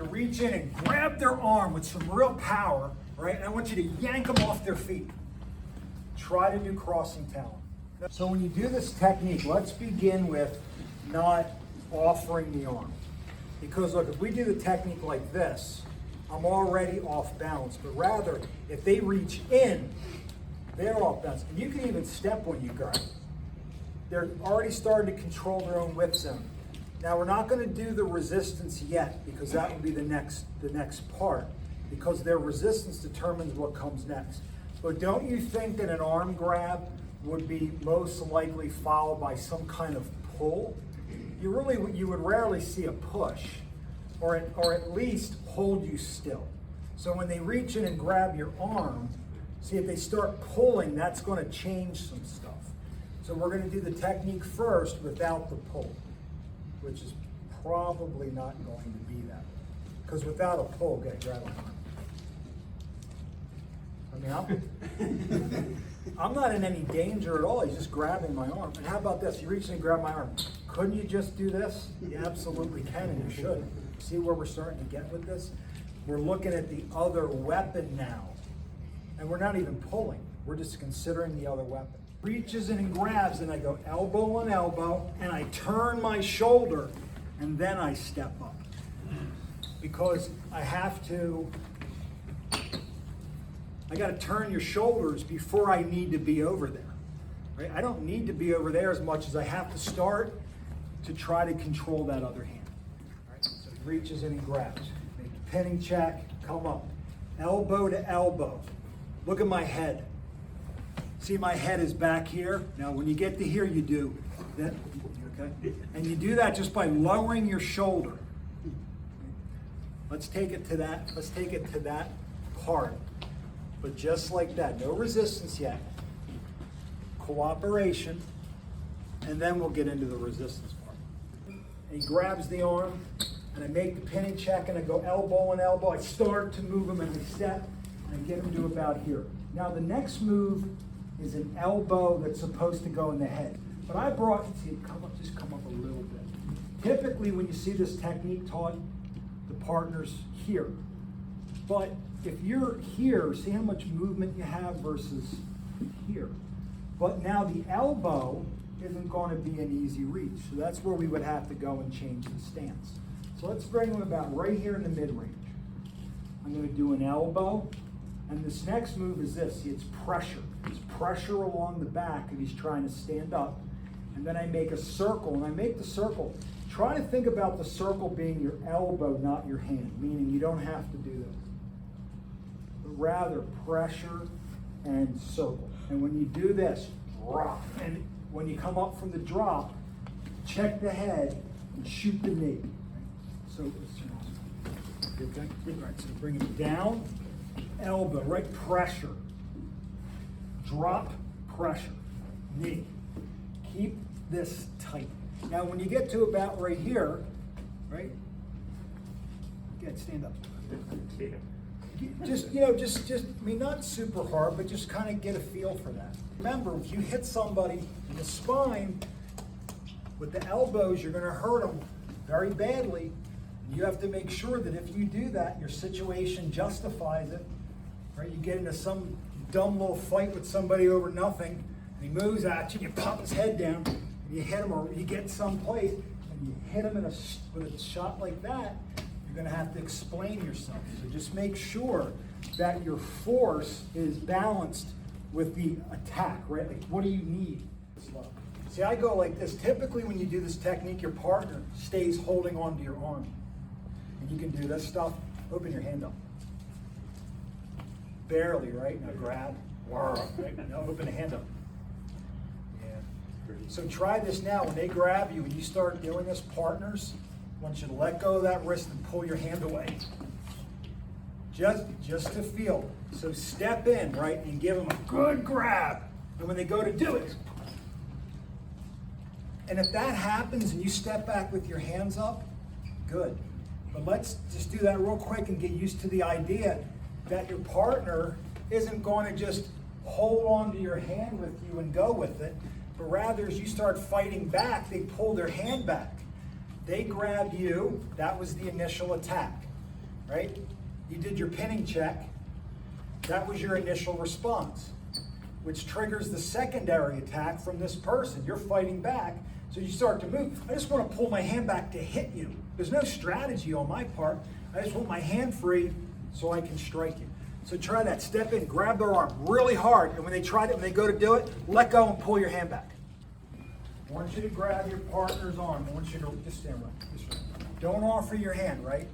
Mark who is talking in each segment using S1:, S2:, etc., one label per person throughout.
S1: to reach in and grab their arm with some real power, right? And I want you to yank them off their feet. Try to do crossing Talon. So when you do this technique, let's begin with not offering the arm. Because look, if we do the technique like this, I'm already off balance. But rather, if they reach in, they're off balance. And you can even step when you grab. They're already starting to control their own whip zone. Now we're not going to do the resistance yet, because that will be the next part, because their resistance determines what comes next. But don't you think that an arm grab would be most likely followed by some kind of pull? You would rarely see a push, or at least hold you still. So when they reach in and grab your arm, see, if they start pulling, that's going to change some stuff. So we're going to do the technique first without the pull, which is probably not going to be that. Because without a pull, grab my arm. I mean, I'm not in any danger at all. He's just grabbing my arm. And how about this? You reach in and grab my arm. Couldn't you just do this? You absolutely can, and you should. See where we're starting to get with this? We're looking at the other weapon now. And we're not even pulling. We're just considering the other weapon. Reaches in and grabs, and I go elbow on elbow, and I turn my shoulder, and then I step up. Because I got to turn your shoulders before I need to be over there. Right? I don't need to be over there as much as I have to start to try to control that other hand. Right? So he reaches in and grabs. Make a pinning check, come up. Elbow to elbow. Look at my head. See, my head is back here. Now when you get to here, you do that. Okay? And you do that just by lowering your shoulder. Let's take it to that part. But just like that, no resistance yet. Cooperation, and then we'll get into the resistance part. And he grabs the arm, and I make the pinning check, and I go elbow on elbow. I start to move him, and I step, and I get him to about here. Now the next move is an elbow that's supposed to go in the head. But I brought, see, just come up a little bit. Typically, when you see this technique taught, the partner's here. But if you're here, see how much movement you have versus here. But now the elbow isn't going to be an easy reach. So that's where we would have to go and change the stance. So let's bring him about right here in the mid-range. I'm going to do an elbow. And this next move is this. See, it's pressure. It's pressure along the back if he's trying to stand up. And then I make a circle. And I make the circle. Try to think about the circle being your elbow, not your hand. Meaning you don't have to do this. Rather pressure and circle. And when you do this, drop. And when you come up from the drop, check the head and shoot the knee. So, okay? Right, so bring it down, elbow, right? Pressure. Drop, pressure. Knee. Keep this tight. Now, when you get to about right here, right? Good, stand up. Just, I mean, not super hard, but just kind of get a feel for that. Remember, if you hit somebody in the spine with the elbows, you're going to hurt them very badly. You have to make sure that if you do that, your situation justifies it. Right? You get into some dumb little fight with somebody over nothing, and he moves at you, and you pop his head down, and you hit him, or you get someplace, and you hit him with a shot like that, you're going to have to explain yourself. So just make sure that your force is balanced with the attack, right? Like, what do you need? Slow. See, I go like this. Typically, when you do this technique, your partner stays holding onto your arm. And you can do this stuff. Open your hand up. Barely, right? Now grab. Right? Now open the hand up. Yeah. So try this now. When they grab you and you start doing this, partners, I want you to let go of that wrist and pull your hand away. Just to feel. So step in, right, and give them a good grab. And when they go to do it, and if that happens and you step back with your hands up, good. But let's just do that real quick and get used to the idea that your partner isn't going to just hold on to your hand with you and go with it, but rather as you start fighting back, they pull their hand back. They grab you, that was the initial attack. right? You did your pinning check. That was your initial response, which triggers the secondary attack from this person. You're fighting back, so you start to move. I just want to pull my hand back to hit you. There's no strategy on my part. I just want my hand free so I can strike you. So try that. Step in, grab their arm really hard, and when they go to do it, let go and pull your hand back. I want you to grab your partner's arm. I want you to just stand right. Just right. Don't offer your hand, right?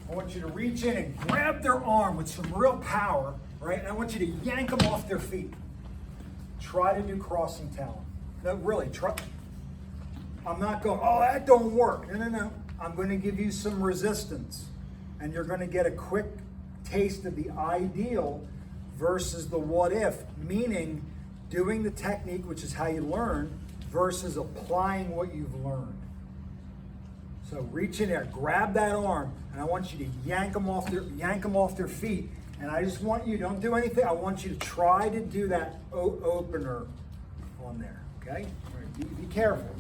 S1: I want you to reach in and grab their arm with some real power, right? And I want you to yank them off their feet. Try to do crossing talon. No, really, try. I'm not going, oh, that don't work. No. I'm going to give you some resistance. And you're going to get a quick taste of the ideal versus the what if, meaning doing the technique, which is how you learn, versus applying what you've learned. So reach in there, grab that arm, and I want you to yank them off their feet. And I just want you, don't do anything. I want you to try to do that opener on there. Okay? Be careful.